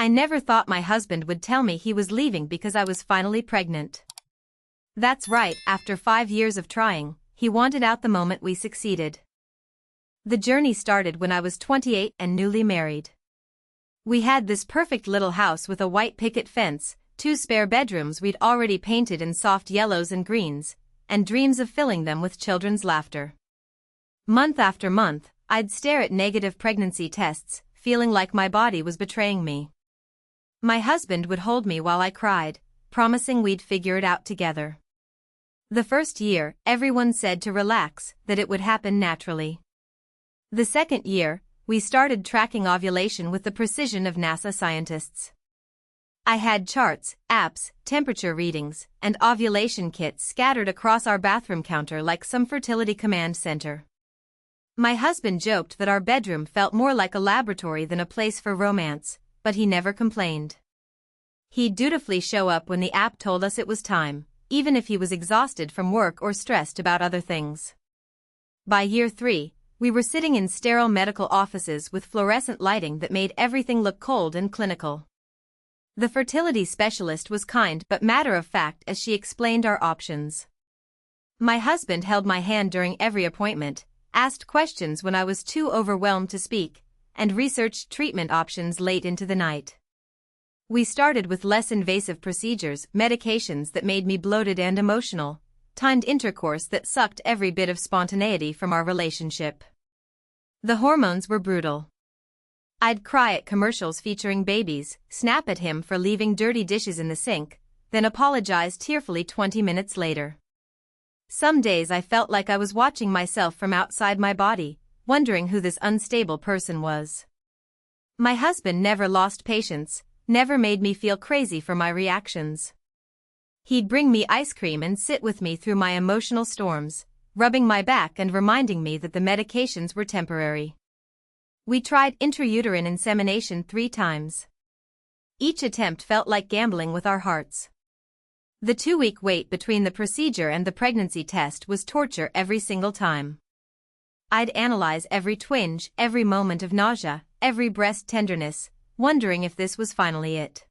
I never thought my husband would tell me he was leaving because I was finally pregnant. That's right, after 5 years of trying, he wanted out the moment we succeeded. The journey started when I was 28 and newly married. We had this perfect little house with a white picket fence, 2 spare bedrooms we'd already painted in soft yellows and greens, and dreams of filling them with children's laughter. Month after month, I'd stare at negative pregnancy tests, feeling like my body was betraying me. My husband would hold me while I cried, promising we'd figure it out together. The first year, everyone said to relax, that it would happen naturally. The second year, we started tracking ovulation with the precision of NASA scientists. I had charts, apps, temperature readings, and ovulation kits scattered across our bathroom counter like some fertility command center. My husband joked that our bedroom felt more like a laboratory than a place for romance, but he never complained. He'd dutifully show up when the app told us it was time, even if he was exhausted from work or stressed about other things. By year 3, we were sitting in sterile medical offices with fluorescent lighting that made everything look cold and clinical. The fertility specialist was kind but matter-of-fact as she explained our options. My husband held my hand during every appointment, asked questions when I was too overwhelmed to speak, and researched treatment options late into the night. We started with less invasive procedures, medications that made me bloated and emotional, timed intercourse that sucked every bit of spontaneity from our relationship. The hormones were brutal. I'd cry at commercials featuring babies, snap at him for leaving dirty dishes in the sink, then apologize tearfully 20 minutes later. Some days I felt like I was watching myself from outside my body, wondering who this unstable person was. My husband never lost patience, never made me feel crazy for my reactions. He'd bring me ice cream and sit with me through my emotional storms, rubbing my back and reminding me that the medications were temporary. We tried intrauterine insemination 3 times. Each attempt felt like gambling with our hearts. The 2-week wait between the procedure and the pregnancy test was torture every single time. I'd analyze every twinge, every moment of nausea, every breast tenderness, wondering if this was finally it.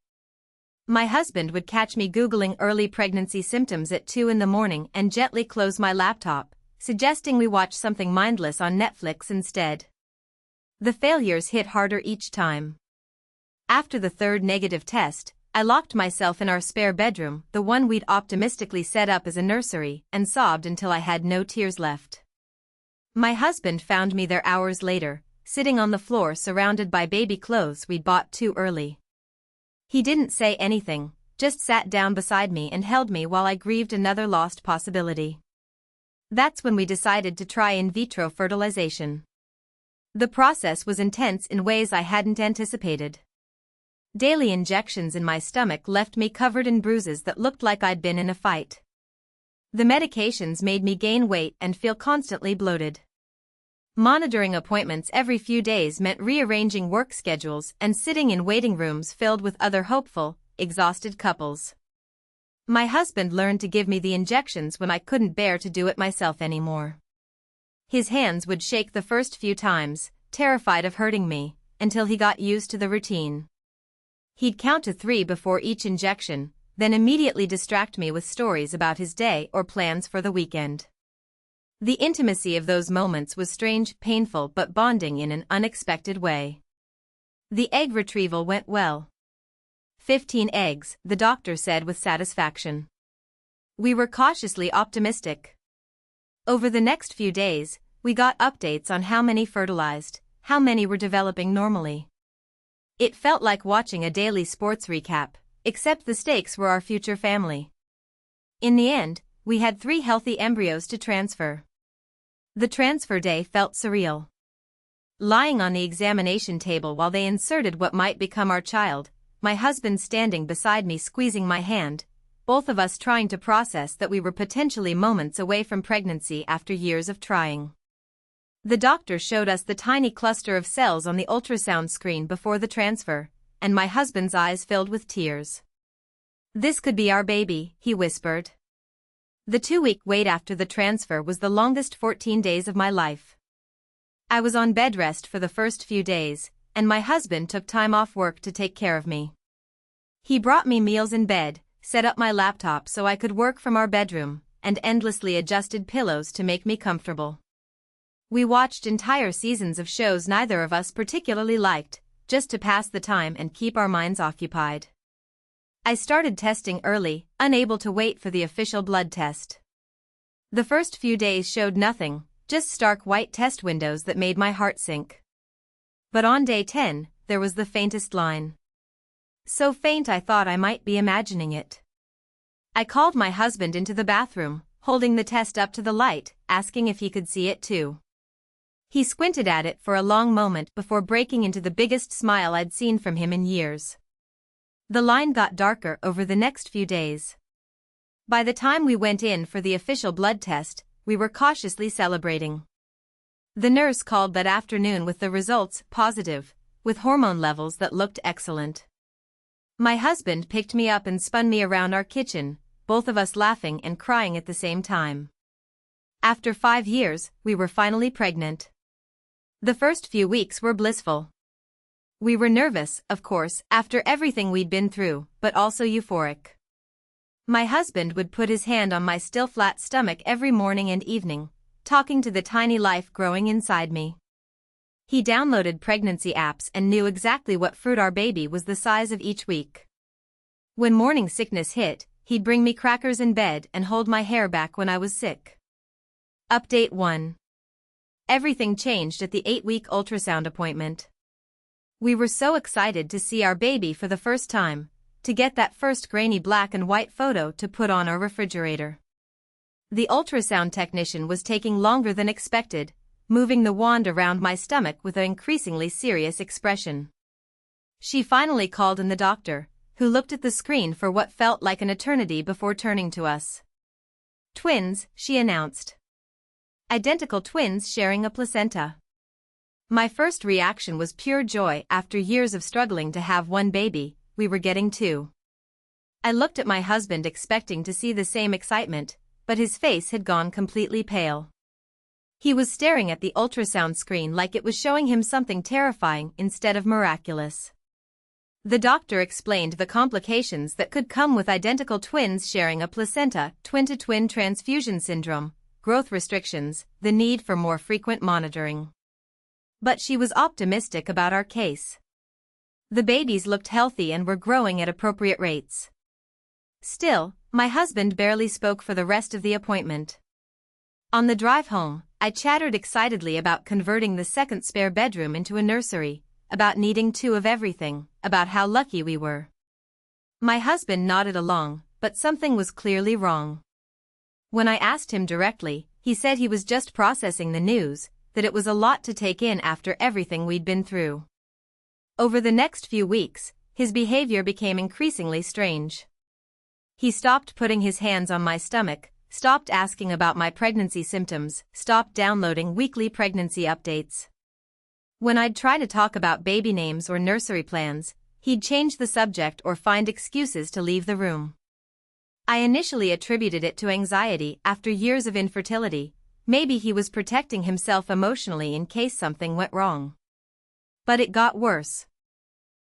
My husband would catch me Googling early pregnancy symptoms at 2 in the morning and gently close my laptop, suggesting we watch something mindless on Netflix instead. The failures hit harder each time. After the 3rd negative test, I locked myself in our spare bedroom, the one we'd optimistically set up as a nursery, and sobbed until I had no tears left. My husband found me there hours later, sitting on the floor surrounded by baby clothes we'd bought too early. He didn't say anything, just sat down beside me and held me while I grieved another lost possibility. That's when we decided to try in vitro fertilization. The process was intense in ways I hadn't anticipated. Daily injections in my stomach left me covered in bruises that looked like I'd been in a fight. The medications made me gain weight and feel constantly bloated. Monitoring appointments every few days meant rearranging work schedules and sitting in waiting rooms filled with other hopeful, exhausted couples. My husband learned to give me the injections when I couldn't bear to do it myself anymore. His hands would shake the first few times, terrified of hurting me, until he got used to the routine. He'd count to 3 before each injection, then immediately distract me with stories about his day or plans for the weekend. The intimacy of those moments was strange, painful but bonding in an unexpected way. The egg retrieval went well. 15 eggs, the doctor said with satisfaction. We were cautiously optimistic. Over the next few days, we got updates on how many fertilized, how many were developing normally. It felt like watching a daily sports recap, except the stakes were our future family. In the end, we had 3 healthy embryos to transfer. The transfer day felt surreal. Lying on the examination table while they inserted what might become our child, my husband standing beside me squeezing my hand, both of us trying to process that we were potentially moments away from pregnancy after years of trying. The doctor showed us the tiny cluster of cells on the ultrasound screen before the transfer, and my husband's eyes filled with tears. "This could be our baby," he whispered. The 2-week wait after the transfer was the longest 14 days of my life. I was on bed rest for the first few days, and my husband took time off work to take care of me. He brought me meals in bed, set up my laptop so I could work from our bedroom, and endlessly adjusted pillows to make me comfortable. We watched entire seasons of shows neither of us particularly liked, just to pass the time and keep our minds occupied. I started testing early, unable to wait for the official blood test. The first few days showed nothing, just stark white test windows that made my heart sink. But on day 10, there was the faintest line. So faint I thought I might be imagining it. I called my husband into the bathroom, holding the test up to the light, asking if he could see it too. He squinted at it for a long moment before breaking into the biggest smile I'd seen from him in years. The line got darker over the next few days. By the time we went in for the official blood test, we were cautiously celebrating. The nurse called that afternoon with the results positive, with hormone levels that looked excellent. My husband picked me up and spun me around our kitchen, both of us laughing and crying at the same time. After 5 years, we were finally pregnant. The first few weeks were blissful. We were nervous, of course, after everything we'd been through, but also euphoric. My husband would put his hand on my still flat stomach every morning and evening, talking to the tiny life growing inside me. He downloaded pregnancy apps and knew exactly what fruit our baby was the size of each week. When morning sickness hit, he'd bring me crackers in bed and hold my hair back when I was sick. Update 1. Everything changed at the 8-week ultrasound appointment. We were so excited to see our baby for the first time, to get that first grainy black and white photo to put on our refrigerator. The ultrasound technician was taking longer than expected, moving the wand around my stomach with an increasingly serious expression. She finally called in the doctor, who looked at the screen for what felt like an eternity before turning to us. Twins, she announced. Identical twins sharing a placenta. My first reaction was pure joy. After years of struggling to have one baby, we were getting 2. I looked at my husband expecting to see the same excitement, but his face had gone completely pale. He was staring at the ultrasound screen like it was showing him something terrifying instead of miraculous. The doctor explained the complications that could come with identical twins sharing a placenta, twin-to-twin transfusion syndrome, growth restrictions, the need for more frequent monitoring. But she was optimistic about our case. The babies looked healthy and were growing at appropriate rates. Still, my husband barely spoke for the rest of the appointment. On the drive home, I chattered excitedly about converting the second spare bedroom into a nursery, about needing 2 of everything, about how lucky we were. My husband nodded along, but something was clearly wrong. When I asked him directly, he said he was just processing the news, that it was a lot to take in after everything we'd been through. Over the next few weeks, his behavior became increasingly strange. He stopped putting his hands on my stomach, stopped asking about my pregnancy symptoms, stopped downloading weekly pregnancy updates. When I'd try to talk about baby names or nursery plans, he'd change the subject or find excuses to leave the room. I initially attributed it to anxiety after years of infertility. Maybe he was protecting himself emotionally in case something went wrong. But it got worse.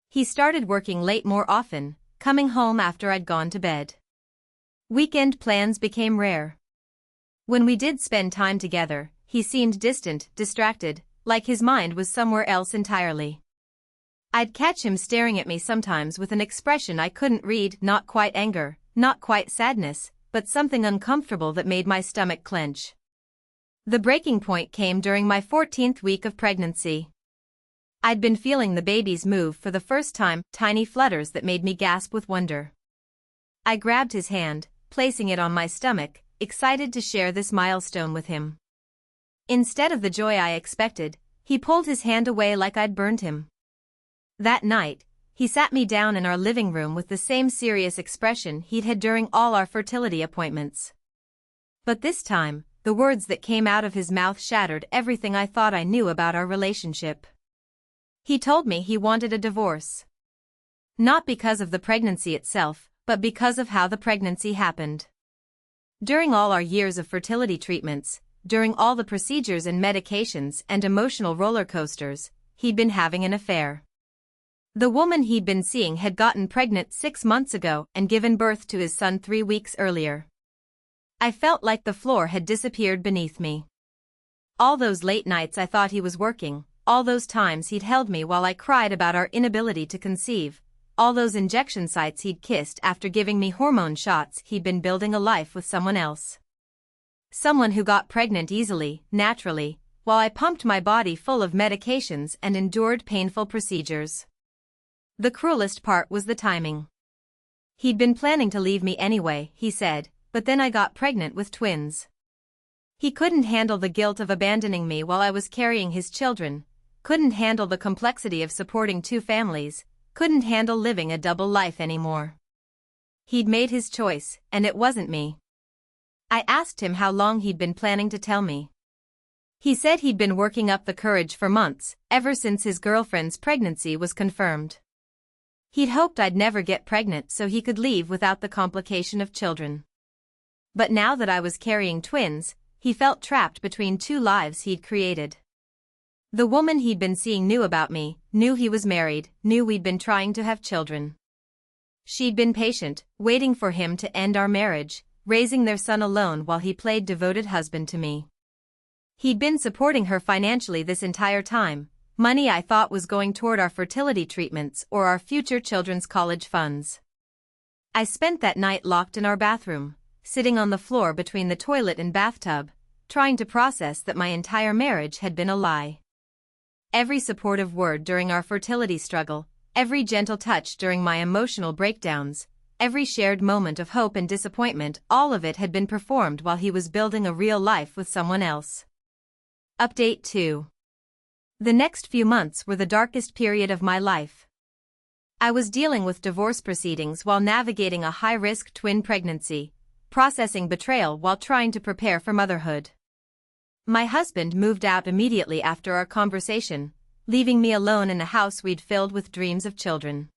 He started working late more often, coming home after I'd gone to bed. Weekend plans became rare. When we did spend time together, he seemed distant, distracted, like his mind was somewhere else entirely. I'd catch him staring at me sometimes with an expression I couldn't read, not quite anger, not quite sadness, but something uncomfortable that made my stomach clench. The breaking point came during my 14th week of pregnancy. I'd been feeling the baby's move for the first time, tiny flutters that made me gasp with wonder. I grabbed his hand, placing it on my stomach, excited to share this milestone with him. Instead of the joy I expected, he pulled his hand away like I'd burned him. That night, he sat me down in our living room with the same serious expression he'd had during all our fertility appointments. But this time, the words that came out of his mouth shattered everything I thought I knew about our relationship. He told me he wanted a divorce. Not because of the pregnancy itself, but because of how the pregnancy happened. During all our years of fertility treatments, during all the procedures and medications and emotional roller coasters, he'd been having an affair. The woman he'd been seeing had gotten pregnant 6 months ago and given birth to his son 3 weeks earlier. I felt like the floor had disappeared beneath me. All those late nights I thought he was working, all those times he'd held me while I cried about our inability to conceive, all those injection sites he'd kissed after giving me hormone shots, he'd been building a life with someone else. Someone who got pregnant easily, naturally, while I pumped my body full of medications and endured painful procedures. The cruelest part was the timing. He'd been planning to leave me anyway, he said, but then I got pregnant with twins. He couldn't handle the guilt of abandoning me while I was carrying his children, couldn't handle the complexity of supporting 2 families, couldn't handle living a double life anymore. He'd made his choice, and it wasn't me. I asked him how long he'd been planning to tell me. He said he'd been working up the courage for months, ever since his girlfriend's pregnancy was confirmed. He'd hoped I'd never get pregnant so he could leave without the complication of children. But now that I was carrying twins, he felt trapped between 2 lives he'd created. The woman he'd been seeing knew about me, knew he was married, knew we'd been trying to have children. She'd been patient, waiting for him to end our marriage, raising their son alone while he played devoted husband to me. He'd been supporting her financially this entire time, money I thought was going toward our fertility treatments or our future children's college funds. I spent that night locked in our bathroom, sitting on the floor between the toilet and bathtub, trying to process that my entire marriage had been a lie. Every supportive word during our fertility struggle, every gentle touch during my emotional breakdowns, every shared moment of hope and disappointment, all of it had been performed while he was building a real life with someone else. Update 2. The next few months were the darkest period of my life. I was dealing with divorce proceedings while navigating a high-risk twin pregnancy, processing betrayal while trying to prepare for motherhood. My husband moved out immediately after our conversation, leaving me alone in a house we'd filled with dreams of children.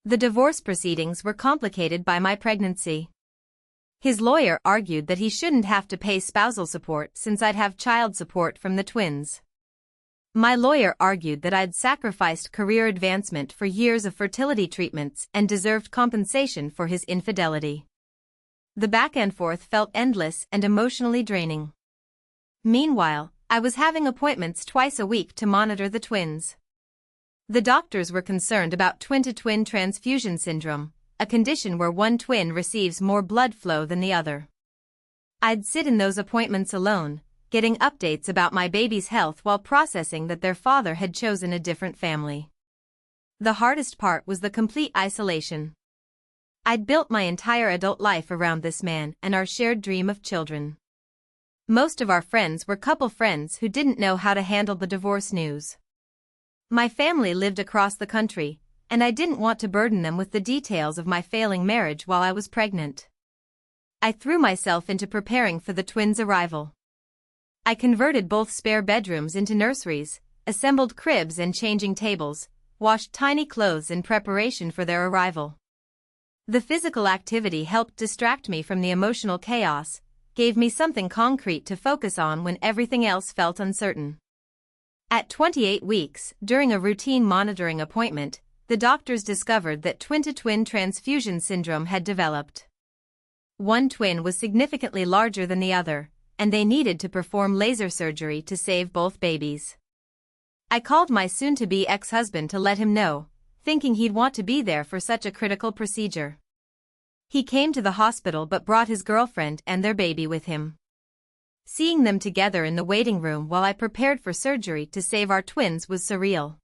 The divorce proceedings were complicated by my pregnancy. His lawyer argued that he shouldn't have to pay spousal support since I'd have child support from the twins. My lawyer argued that I'd sacrificed career advancement for years of fertility treatments and deserved compensation for his infidelity. The back and forth felt endless and emotionally draining. Meanwhile, I was having appointments twice a week to monitor the twins. The doctors were concerned about twin-to-twin transfusion syndrome, a condition where one twin receives more blood flow than the other. I'd sit in those appointments alone, getting updates about my baby's health while processing that their father had chosen a different family. The hardest part was the complete isolation. I'd built my entire adult life around this man and our shared dream of children. Most of our friends were couple friends who didn't know how to handle the divorce news. My family lived across the country, and I didn't want to burden them with the details of my failing marriage while I was pregnant. I threw myself into preparing for the twins' arrival. I converted both spare bedrooms into nurseries, assembled cribs and changing tables, washed tiny clothes in preparation for their arrival. The physical activity helped distract me from the emotional chaos, gave me something concrete to focus on when everything else felt uncertain. At 28 weeks, during a routine monitoring appointment, the doctors discovered that twin-to-twin transfusion syndrome had developed. One twin was significantly larger than the other, and they needed to perform laser surgery to save both babies. I called my soon-to-be ex-husband to let him know, thinking he'd want to be there for such a critical procedure. He came to the hospital but brought his girlfriend and their baby with him. Seeing them together in the waiting room while I prepared for surgery to save our twins was surreal.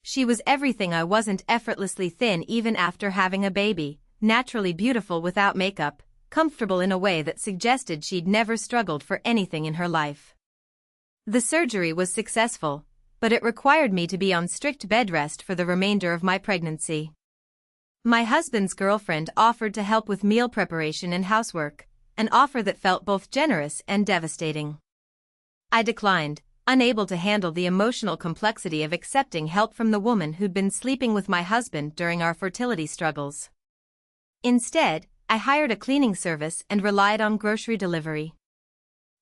She was everything I wasn't: effortlessly thin even after having a baby, naturally beautiful without makeup, comfortable in a way that suggested she'd never struggled for anything in her life. The surgery was successful, but it required me to be on strict bed rest for the remainder of my pregnancy. My husband's girlfriend offered to help with meal preparation and housework, an offer that felt both generous and devastating. I declined, unable to handle the emotional complexity of accepting help from the woman who'd been sleeping with my husband during our fertility struggles. Instead, I hired a cleaning service and relied on grocery delivery.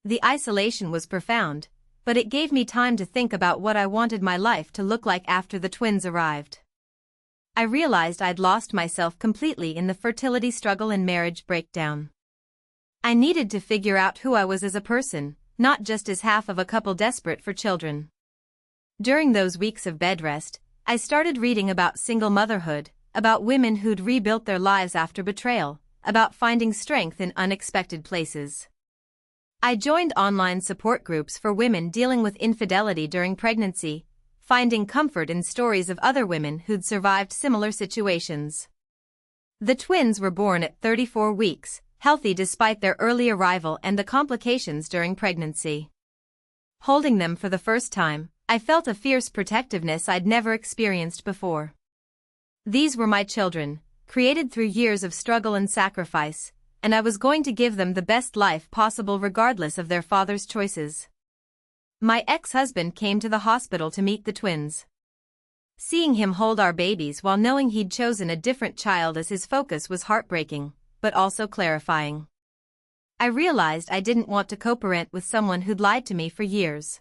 The isolation was profound, but it gave me time to think about what I wanted my life to look like after the twins arrived. I realized I'd lost myself completely in the fertility struggle and marriage breakdown. I needed to figure out who I was as a person, not just as half of a couple desperate for children. During those weeks of bed rest, I started reading about single motherhood, about women who'd rebuilt their lives after betrayal, about finding strength in unexpected places. I joined online support groups for women dealing with infidelity during pregnancy, finding comfort in stories of other women who'd survived similar situations. The twins were born at 34 weeks, healthy despite their early arrival and the complications during pregnancy. Holding them for the first time, I felt a fierce protectiveness I'd never experienced before. These were my children, created through years of struggle and sacrifice, and I was going to give them the best life possible regardless of their father's choices. My ex-husband came to the hospital to meet the twins. Seeing him hold our babies while knowing he'd chosen a different child as his focus was heartbreaking, but also clarifying. I realized I didn't want to co-parent with someone who'd lied to me for years.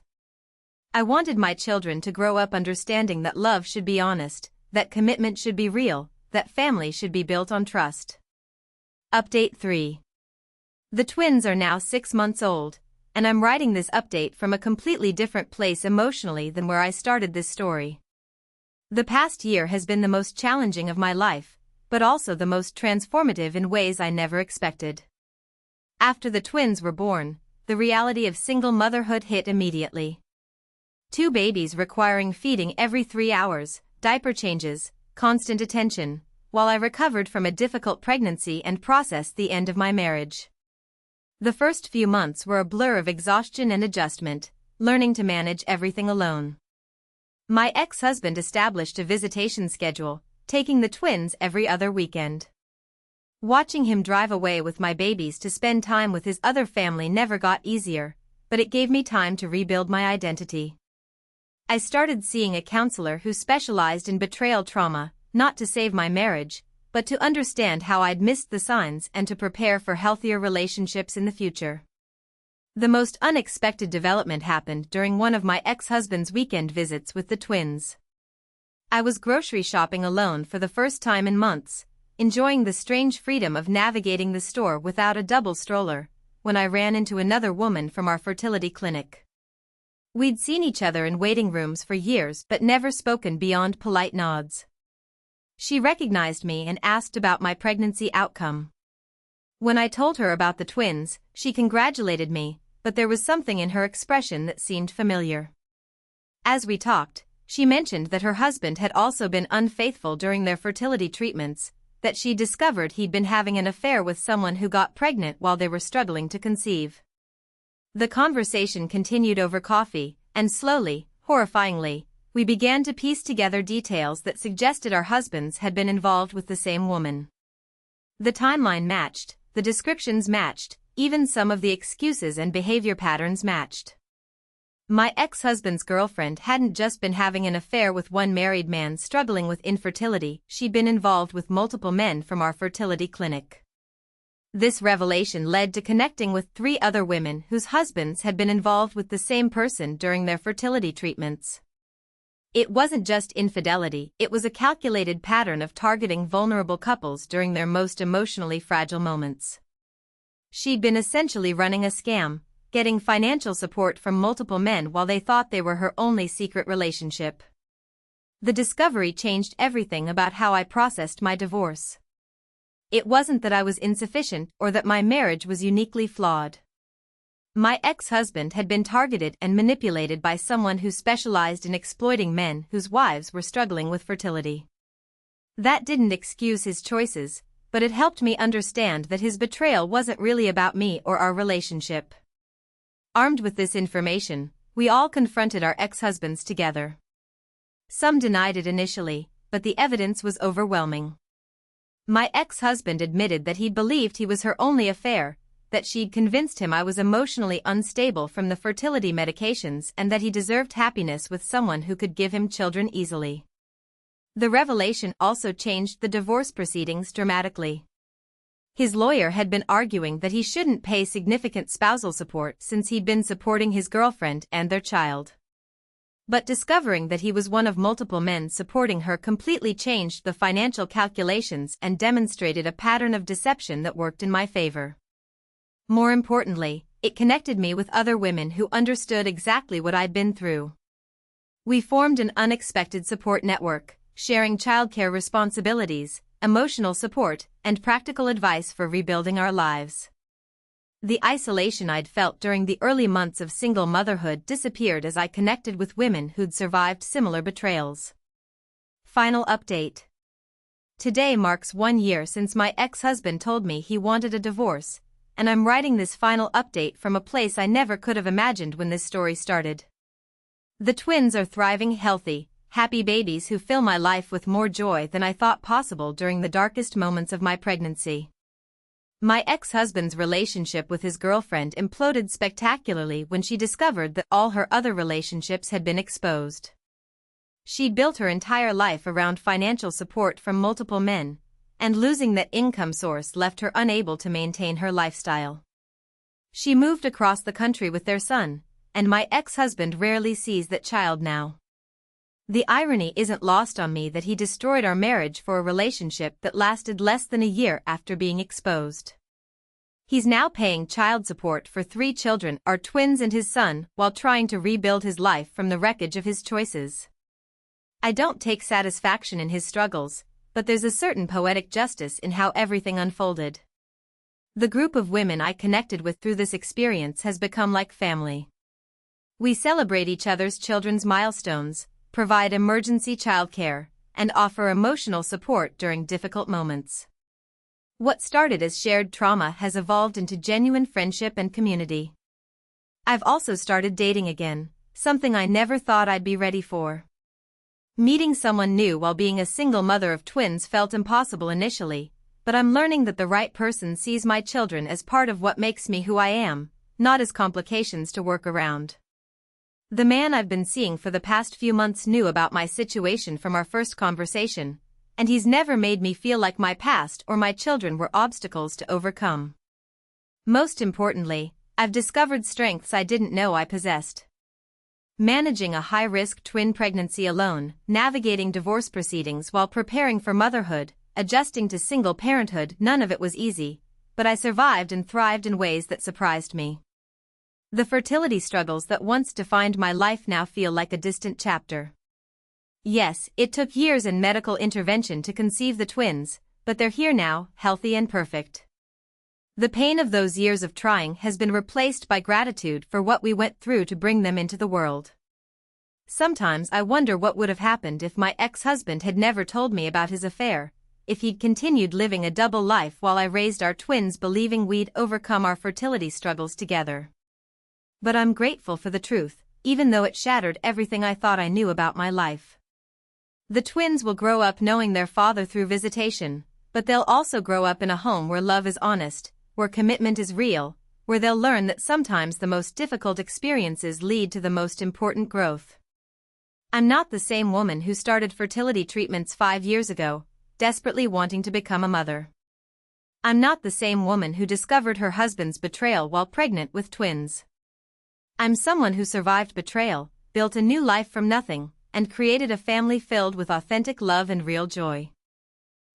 I wanted my children to grow up understanding that love should be honest, that commitment should be real, that family should be built on trust. Update 3. The twins are now 6 months old, and I'm writing this update from a completely different place emotionally than where I started this story. The past year has been the most challenging of my life, but also the most transformative in ways I never expected. After the twins were born, the reality of single motherhood hit immediately. 2 babies requiring feeding every 3 hours, diaper changes, constant attention, while I recovered from a difficult pregnancy and processed the end of my marriage. The first few months were a blur of exhaustion and adjustment, learning to manage everything alone. My ex-husband established a visitation schedule, taking the twins every other weekend. Watching him drive away with my babies to spend time with his other family never got easier, but it gave me time to rebuild my identity. I started seeing a counselor who specialized in betrayal trauma, not to save my marriage, but to understand how I'd missed the signs and to prepare for healthier relationships in the future. The most unexpected development happened during one of my ex-husband's weekend visits with the twins. I was grocery shopping alone for the first time in months, enjoying the strange freedom of navigating the store without a double stroller, when I ran into another woman from our fertility clinic. We'd seen each other in waiting rooms for years but never spoken beyond polite nods. She recognized me and asked about my pregnancy outcome. When I told her about the twins, she congratulated me, but there was something in her expression that seemed familiar. As we talked, she mentioned that her husband had also been unfaithful during their fertility treatments, that she discovered he'd been having an affair with someone who got pregnant while they were struggling to conceive. The conversation continued over coffee, and slowly, horrifyingly, we began to piece together details that suggested our husbands had been involved with the same woman. The timeline matched, the descriptions matched, even some of the excuses and behavior patterns matched. My ex-husband's girlfriend hadn't just been having an affair with one married man struggling with infertility, she'd been involved with multiple men from our fertility clinic. This revelation led to connecting with 3 other women whose husbands had been involved with the same person during their fertility treatments. It wasn't just infidelity, it was a calculated pattern of targeting vulnerable couples during their most emotionally fragile moments. She'd been essentially running a scam, getting financial support from multiple men while they thought they were her only secret relationship. The discovery changed everything about how I processed my divorce. It wasn't that I was insufficient or that my marriage was uniquely flawed. My ex-husband had been targeted and manipulated by someone who specialized in exploiting men whose wives were struggling with fertility. That didn't excuse his choices, but it helped me understand that his betrayal wasn't really about me or our relationship. Armed with this information, we all confronted our ex-husbands together. Some denied it initially, but the evidence was overwhelming. My ex-husband admitted that he believed he was her only affair, that she'd convinced him I was emotionally unstable from the fertility medications and that he deserved happiness with someone who could give him children easily. The revelation also changed the divorce proceedings dramatically. His lawyer had been arguing that he shouldn't pay significant spousal support since he'd been supporting his girlfriend and their child. But discovering that he was one of multiple men supporting her completely changed the financial calculations and demonstrated a pattern of deception that worked in my favor. More importantly, it connected me with other women who understood exactly what I'd been through. We formed an unexpected support network, sharing childcare responsibilities, emotional support, and practical advice for rebuilding our lives. The isolation I'd felt during the early months of single motherhood disappeared as I connected with women who'd survived similar betrayals. Final update. Today marks 1 year since my ex-husband told me he wanted a divorce, and I'm writing this final update from a place I never could have imagined when this story started. The twins are thriving, healthy, happy babies who fill my life with more joy than I thought possible during the darkest moments of my pregnancy. My ex-husband's relationship with his girlfriend imploded spectacularly when she discovered that all her other relationships had been exposed. She built her entire life around financial support from multiple men, and losing that income source left her unable to maintain her lifestyle. She moved across the country with their son, and my ex-husband rarely sees that child now. The irony isn't lost on me that he destroyed our marriage for a relationship that lasted less than a year after being exposed. He's now paying child support for 3 children, our twins and his son, while trying to rebuild his life from the wreckage of his choices. I don't take satisfaction in his struggles, but there's a certain poetic justice in how everything unfolded. The group of women I connected with through this experience has become like family. We celebrate each other's children's milestones, provide emergency childcare, and offer emotional support during difficult moments. What started as shared trauma has evolved into genuine friendship and community. I've also started dating again, something I never thought I'd be ready for. Meeting someone new while being a single mother of twins felt impossible initially, but I'm learning that the right person sees my children as part of what makes me who I am, not as complications to work around. The man I've been seeing for the past few months knew about my situation from our first conversation, and he's never made me feel like my past or my children were obstacles to overcome. Most importantly, I've discovered strengths I didn't know I possessed. Managing a high-risk twin pregnancy alone, navigating divorce proceedings while preparing for motherhood, adjusting to single parenthood, none of it was easy, but I survived and thrived in ways that surprised me. The fertility struggles that once defined my life now feel like a distant chapter. Yes, it took years and medical intervention to conceive the twins, but they're here now, healthy and perfect. The pain of those years of trying has been replaced by gratitude for what we went through to bring them into the world. Sometimes I wonder what would have happened if my ex-husband had never told me about his affair, if he'd continued living a double life while I raised our twins believing we'd overcome our fertility struggles together. But I'm grateful for the truth, even though it shattered everything I thought I knew about my life. The twins will grow up knowing their father through visitation, but they'll also grow up in a home where love is honest, where commitment is real, where they'll learn that sometimes the most difficult experiences lead to the most important growth. I'm not the same woman who started fertility treatments 5 years ago, desperately wanting to become a mother. I'm not the same woman who discovered her husband's betrayal while pregnant with twins. I'm someone who survived betrayal, built a new life from nothing, and created a family filled with authentic love and real joy.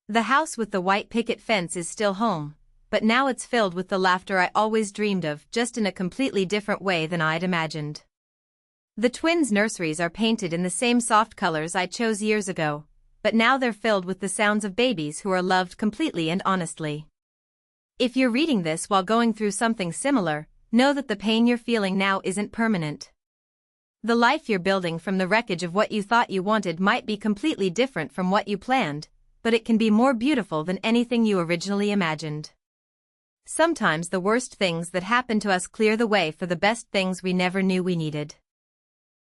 The house with the white picket fence is still home, but now it's filled with the laughter I always dreamed of, just in a completely different way than I'd imagined. The twins' nurseries are painted in the same soft colors I chose years ago, but now they're filled with the sounds of babies who are loved completely and honestly. If you're reading this while going through something similar, know that the pain you're feeling now isn't permanent. The life you're building from the wreckage of what you thought you wanted might be completely different from what you planned, but it can be more beautiful than anything you originally imagined. Sometimes the worst things that happen to us clear the way for the best things we never knew we needed.